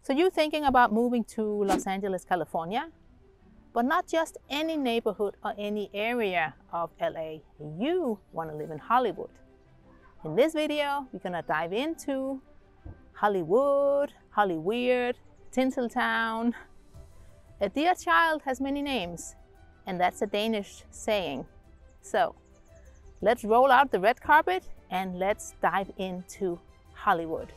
So you're thinking about moving to Los Angeles, California, but not just any neighborhood or any area of LA. You want to live in Hollywood. In this video, we're gonna dive into Hollywood, Hollyweird, Tinseltown. A dear child has many names, and that's a Danish saying. So let's roll out the red carpet and let's dive into Hollywood.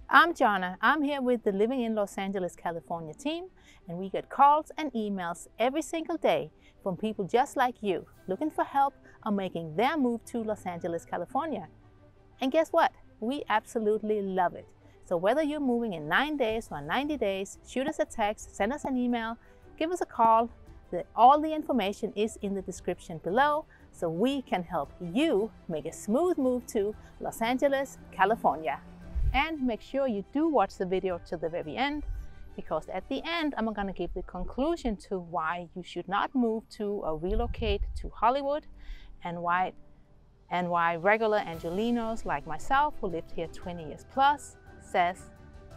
I'm Jonna. I'm here with the Living in Los Angeles, California team, and we get calls and emails every single day from people just like you looking for help on making their move to Los Angeles, California. And guess what? We absolutely love it. So whether you're moving in 9 days or 90 days, shoot us a text, send us an email, give us a call. All the information is in the description below, so we can help you make a smooth move to Los Angeles, California. And make sure you do watch the video to the very end, because at the end I'm going to give the conclusion to why you should not move to or relocate to Hollywood, and why regular Angelinos like myself, who lived here 20 years plus, says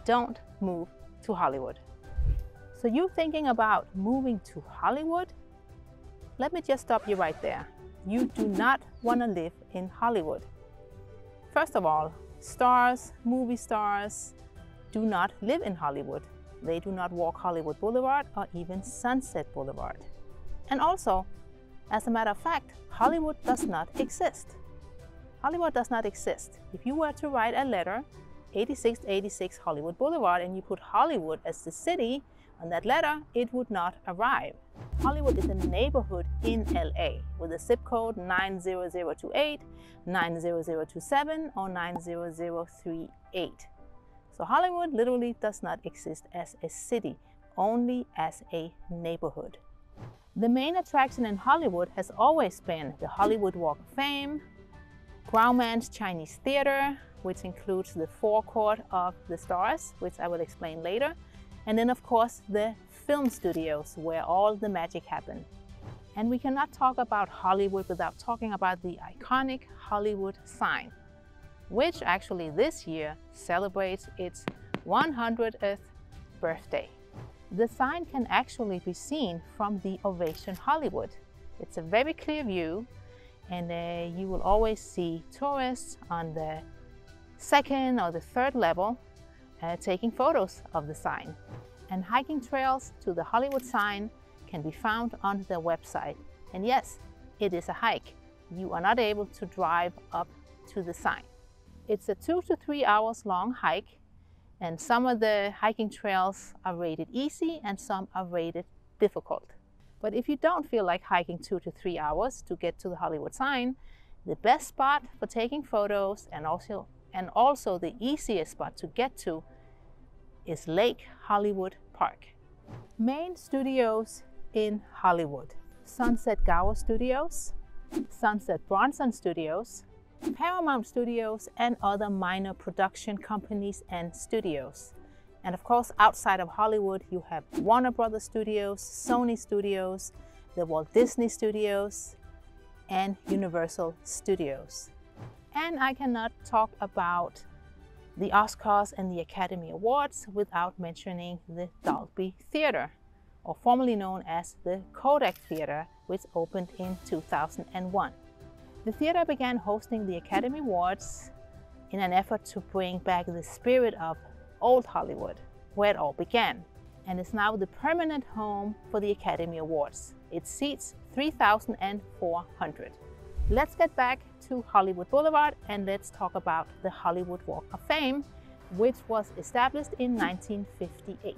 don't move to Hollywood. So you're thinking about moving to Hollywood? Let me just stop you right there. You do not want to live in Hollywood. First of all, stars, movie stars, do not live in Hollywood. They do not walk Hollywood Boulevard or even Sunset Boulevard. And also, as a matter of fact, Hollywood does not exist. Hollywood does not exist. If you were to write a letter, 8686 Hollywood Boulevard, and you put Hollywood as the city on that letter, it would not arrive. Hollywood is a neighborhood in LA with a zip code 90028, 90027, or 90038. So Hollywood literally does not exist as a city, only as a neighborhood. The main attraction in Hollywood has always been the Hollywood Walk of Fame, Graumans Chinese Theater, which includes the forecourt of the stars, which I will explain later, and then of course the film studios where all the magic happened. And we cannot talk about Hollywood without talking about the iconic Hollywood sign, which actually this year celebrates its 100th birthday. The sign can actually be seen from the Ovation Hollywood. It's a very clear view, and you will always see tourists on the second or the third level taking photos of the sign. And hiking trails to the Hollywood sign can be found on their website. And yes, it is a hike. You are not able to drive up to the sign. It's a 2 to 3 hours long hike, and some of the hiking trails are rated easy and some are rated difficult. But if you don't feel like hiking 2 to 3 hours to get to the Hollywood sign, the best spot for taking photos and also the easiest spot to get to is Lake Hollywood Park. Main studios in Hollywood: Sunset Gower Studios, Sunset Bronson Studios, Paramount Studios, and other minor production companies and studios. And of course, outside of Hollywood, you have Warner Brothers Studios, Sony Studios, the Walt Disney Studios, and Universal Studios. And I cannot talk about the Oscars and the Academy Awards without mentioning the Dolby Theater, or formerly known as the Kodak Theater, which opened in 2001. The theater began hosting the Academy Awards in an effort to bring back the spirit of old Hollywood, where it all began, and is now the permanent home for the Academy Awards. It seats 3,400. Let's get back to Hollywood Boulevard and let's talk about the Hollywood Walk of Fame, which was established in 1958.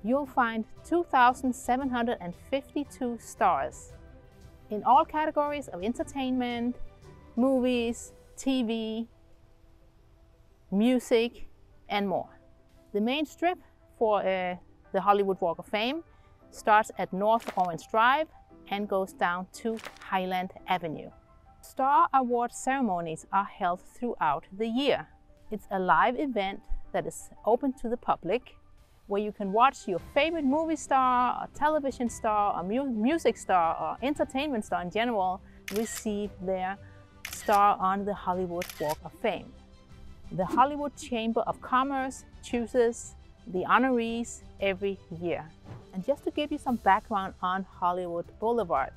You'll find 2,752 stars in all categories of entertainment, movies, TV, music, and more. The main strip for the Hollywood Walk of Fame starts at North Orange Drive and goes down to Highland Avenue. Star Award ceremonies are held throughout the year. It's a live event that is open to the public, where you can watch your favorite movie star, or television star, or music star, or entertainment star in general receive their star on the Hollywood Walk of Fame. The Hollywood Chamber of Commerce chooses the honorees every year. And just to give you some background on Hollywood Boulevard,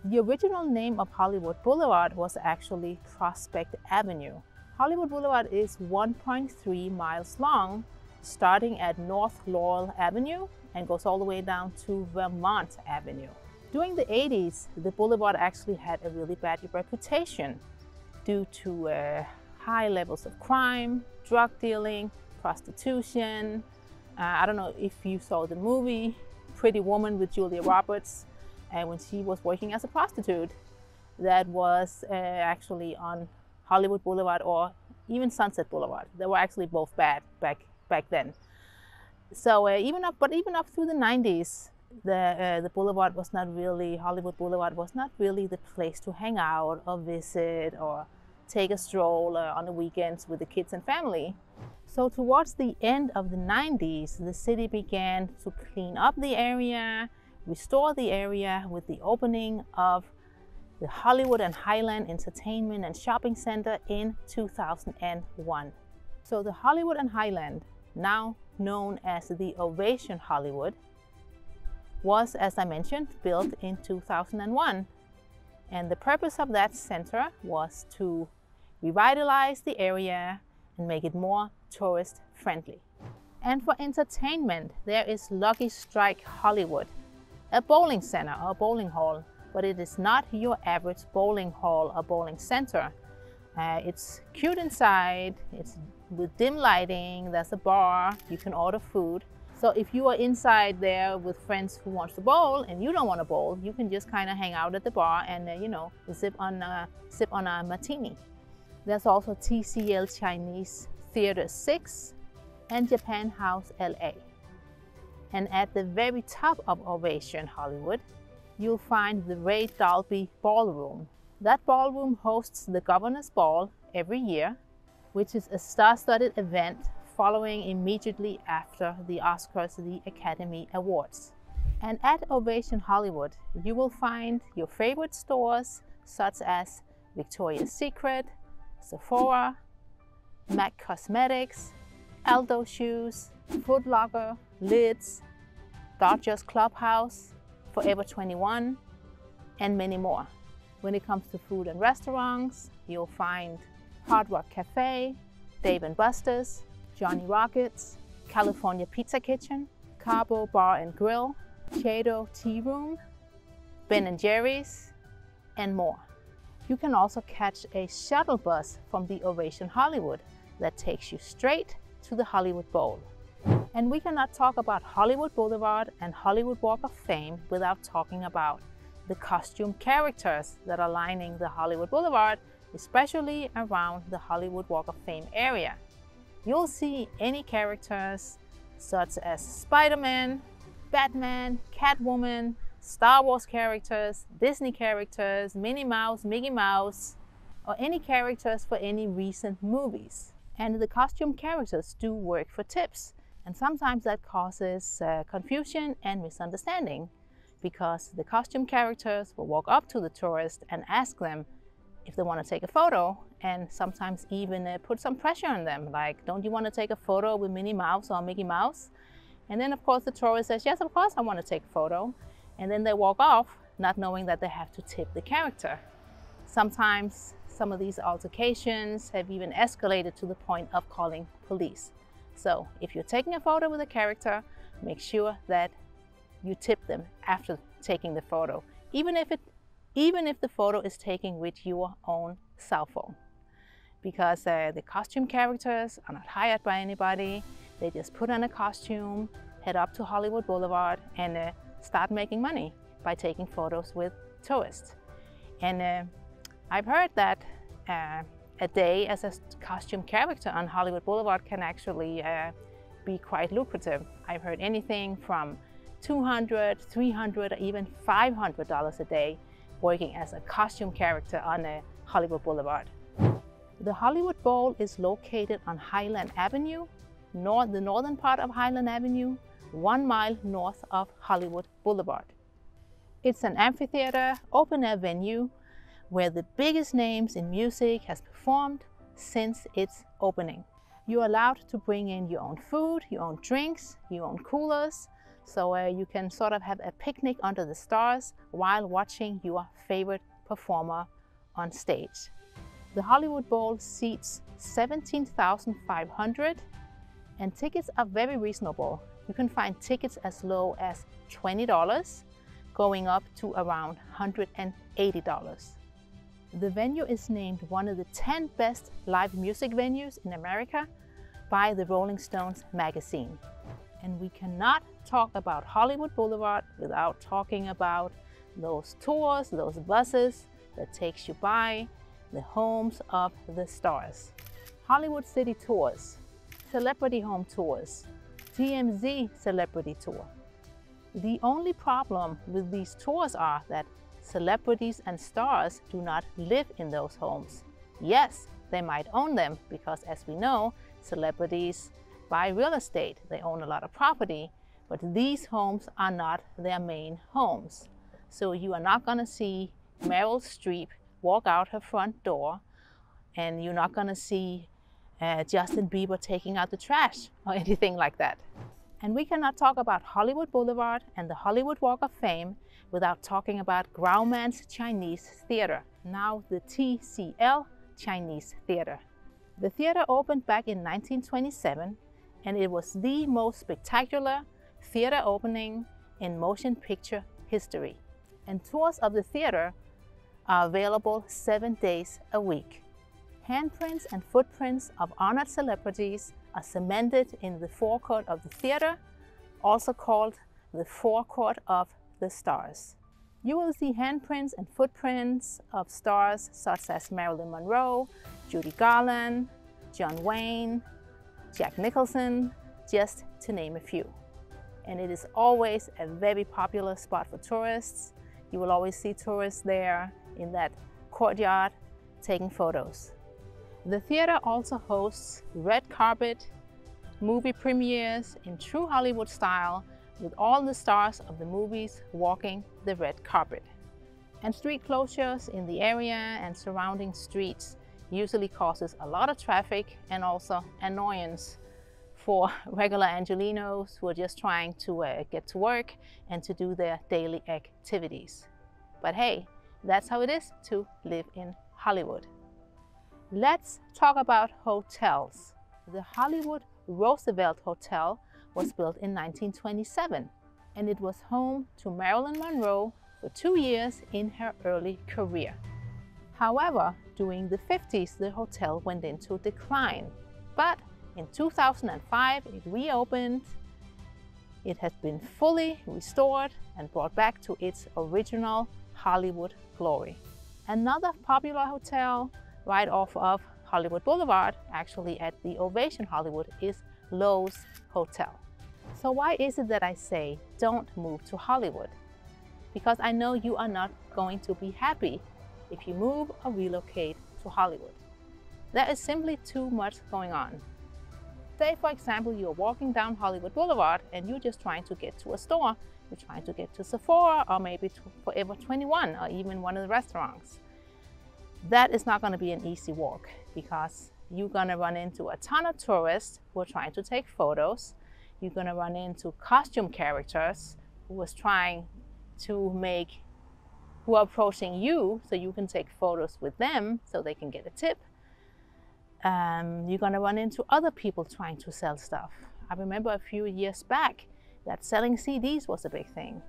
the original name of Hollywood Boulevard was actually Prospect Avenue. Hollywood Boulevard is 1.3 miles long, starting at North Laurel Avenue and goes all the way down to Vermont Avenue. During the 80s, the boulevard actually had a really bad reputation due to high levels of crime, drug dealing, prostitution. I don't know if you saw the movie Pretty Woman with Julia Roberts, and when she was working as a prostitute, that was actually on Hollywood Boulevard or even Sunset Boulevard. They were actually both bad back then. So even up through the 90s, the boulevard was not really, Hollywood Boulevard was not really the place to hang out or visit or take a stroll on the weekends with the kids and family. So towards the end of the 90s, the city began to clean up the area, restore the area with the opening of the Hollywood and Highland Entertainment and Shopping Center in 2001. So the Hollywood and Highland, now known as the Ovation Hollywood, was, as I mentioned, built in 2001. And the purpose of that center was to revitalize the area and make it more tourist friendly. And for entertainment, there is Lucky Strike Hollywood, a bowling center or bowling hall, but it is not your average bowling hall or bowling center. It's cute inside, it's with dim lighting, there's a bar, you can order food. So if you are inside there with friends who wants to bowl and you don't want to bowl, you can just kind of hang out at the bar and you know, sip on a martini. There's also TCL Chinese Theater 6 and Japan House LA. And at the very top of Ovation Hollywood, you'll find the Dolby Ballroom. That ballroom hosts the Governor's Ball every year, which is a star-studded event following immediately after the Oscars, the Academy Awards. And at Ovation Hollywood, you will find your favorite stores such as Victoria's Secret, Sephora, MAC Cosmetics, Aldo Shoes, Foot Locker, Lids, Dodgers Clubhouse, Forever 21, and many more. When it comes to food and restaurants, you'll find Hard Rock Cafe, Dave & Buster's, Johnny Rockets, California Pizza Kitchen, Cabo Bar and Grill, Chado Tea Room, Ben & Jerry's, and more. You can also catch a shuttle bus from the Ovation Hollywood that takes you straight to the Hollywood Bowl. And we cannot talk about Hollywood Boulevard and Hollywood Walk of Fame without talking about the costume characters that are lining the Hollywood Boulevard, especially around the Hollywood Walk of Fame area. You'll see any characters such as Spider-Man, Batman, Catwoman, Star Wars characters, Disney characters, Minnie Mouse, Mickey Mouse, or any characters for any recent movies. And the costume characters do work for tips. And sometimes that causes confusion and misunderstanding, because the costume characters will walk up to the tourist and ask them if they want to take a photo, and sometimes even put some pressure on them, like, don't you want to take a photo with Minnie Mouse or Mickey Mouse? And then of course the tourist says, yes, of course I want to take a photo. And then they walk off not knowing that they have to tip the character. Sometimes some of these altercations have even escalated to the point of calling police. So if you're taking a photo with a character, make sure that you tip them after taking the photo, even if the photo is taken with your own cell phone. Because the costume characters are not hired by anybody. They just put on a costume, head up to Hollywood Boulevard, and start making money by taking photos with tourists. And I've heard that a day as a costume character on Hollywood Boulevard can actually be quite lucrative. I've heard anything from $200, $300, or even $500 a day working as a costume character on Hollywood Boulevard. The Hollywood Bowl is located on Highland Avenue, the northern part of Highland Avenue, 1 mile north of Hollywood Boulevard. It's an amphitheater, open-air venue where the biggest names in music has performed since its opening. You're allowed to bring in your own food, your own drinks, your own coolers, so you can sort of have a picnic under the stars while watching your favorite performer on stage. The Hollywood Bowl seats 17,500 and tickets are very reasonable. You can find tickets as low as $20, going up to around $180. The venue is named one of the 10 best live music venues in America by the Rolling Stones magazine. And we cannot talk about Hollywood Boulevard without talking about those tours, those buses that takes you by the homes of the stars. Hollywood City Tours, Celebrity Home Tours, TMZ Celebrity Tour. The only problem with these tours are that celebrities and stars do not live in those homes. Yes, they might own them because, as we know, celebrities buy real estate. They own a lot of property, but these homes are not their main homes. So you are not going to see Meryl Streep walk out her front door, and you're not going to see Justin Bieber taking out the trash or anything like that. And we cannot talk about Hollywood Boulevard and the Hollywood Walk of Fame without talking about Graumans Chinese Theater, now the TCL Chinese Theater. The theater opened back in 1927, and it was the most spectacular theater opening in motion picture history. And tours of the theater are available 7 days a week. Handprints and footprints of honored celebrities are cemented in the forecourt of the theater, also called the forecourt of the stars. You will see handprints and footprints of stars such as Marilyn Monroe, Judy Garland, John Wayne, Jack Nicholson, just to name a few. And it is always a very popular spot for tourists. You will always see tourists there in that courtyard taking photos. The theater also hosts red carpet movie premieres in true Hollywood style, with all the stars of the movies walking the red carpet. And street closures in the area and surrounding streets usually causes a lot of traffic and also annoyance for regular Angelenos who are just trying to get to work and to do their daily activities. But hey, that's how it is to live in Hollywood. Let's talk about hotels. The Hollywood Roosevelt Hotel was built in 1927, and it was home to Marilyn Monroe for 2 years in her early career. However, during the 50s, the hotel went into decline. But in 2005, it reopened. It has been fully restored and brought back to its original Hollywood glory. Another popular hotel right off of Hollywood Boulevard, actually at the Ovation Hollywood, is Lowe's Hotel. So why is it that I say don't move to Hollywood? Because I know you are not going to be happy if you move or relocate to Hollywood. There is simply too much going on. Say, for example, you're walking down Hollywood Boulevard and you're just trying to get to a store. You're trying to get to Sephora or maybe to Forever 21 or even one of the restaurants. That is not going to be an easy walk because you're going to run into a ton of tourists who are trying to take photos. You're going to run into costume characters who are approaching you so you can take photos with them so they can get a tip. You're going to run into other people trying to sell stuff. I remember a few years back that selling CDs was a big thing.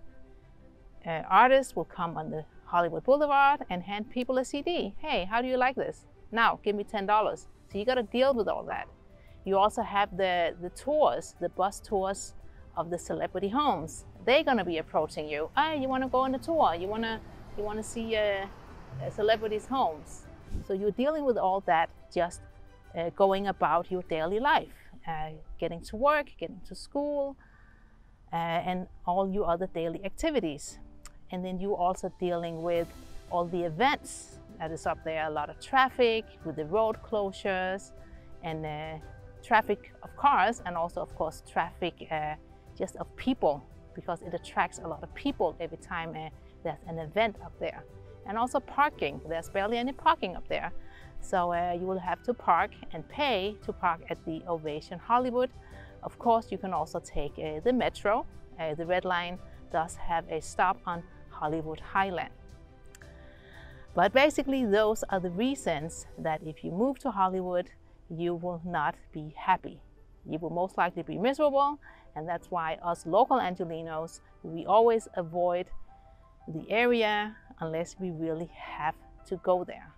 Artists will come on the Hollywood Boulevard and hand people a CD. Hey, how do you like this? Now, give me $10. So you got to deal with all that. You also have the tours, the bus tours of the celebrity homes. They're going to be approaching you. Hey, you want to go on a tour? You want to see celebrities' homes? So you're dealing with all that, just going about your daily life, getting to work, getting to school, and all your other daily activities. And then you're also dealing with all the events that is up there, a lot of traffic with the road closures and traffic of cars, and also, of course, traffic just of people, because it attracts a lot of people every time there's an event up there. And also parking. There's barely any parking up there. So you will have to park and pay to park at the Ovation Hollywood. Of course, you can also take the metro. The Red Line does have a stop on Hollywood Highland. But basically, those are the reasons that if you move to Hollywood, you will not be happy. You will most likely be miserable, and that's why us local Angelenos, we always avoid the area unless we really have to go there.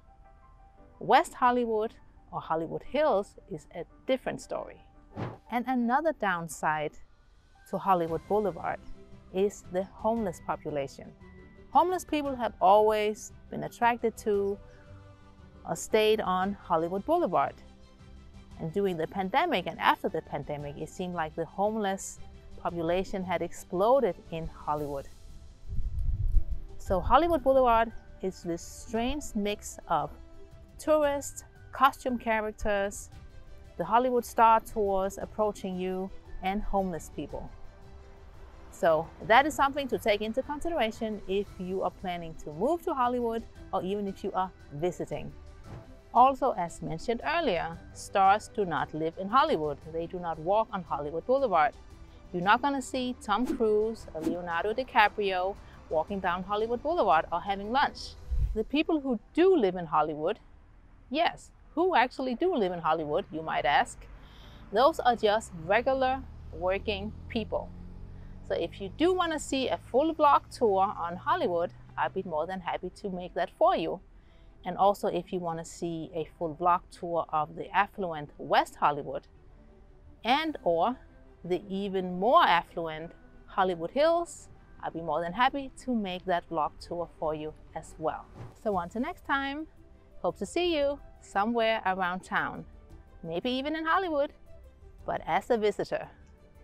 West Hollywood or Hollywood Hills is a different story. And another downside to Hollywood Boulevard is the homeless population. Homeless people have always been attracted to or stayed on Hollywood Boulevard. And during the pandemic and after the pandemic, it seemed like the homeless population had exploded in Hollywood. So Hollywood Boulevard is this strange mix of tourists, costume characters, the Hollywood Star Tours approaching you, and homeless people. So that is something to take into consideration if you are planning to move to Hollywood or even if you are visiting. Also, as mentioned earlier, stars do not live in Hollywood. They do not walk on Hollywood Boulevard. You're not going to see Tom Cruise or Leonardo DiCaprio walking down Hollywood Boulevard or having lunch. The people who do live in Hollywood, yes, who actually do live in Hollywood, you might ask, those are just regular working people. So if you do want to see a full vlog tour on Hollywood, I'd be more than happy to make that for you. And also if you want to see a full vlog tour of the affluent West Hollywood and or the even more affluent Hollywood Hills, I'd be more than happy to make that vlog tour for you as well. So until next time, hope to see you somewhere around town, maybe even in Hollywood, but as a visitor.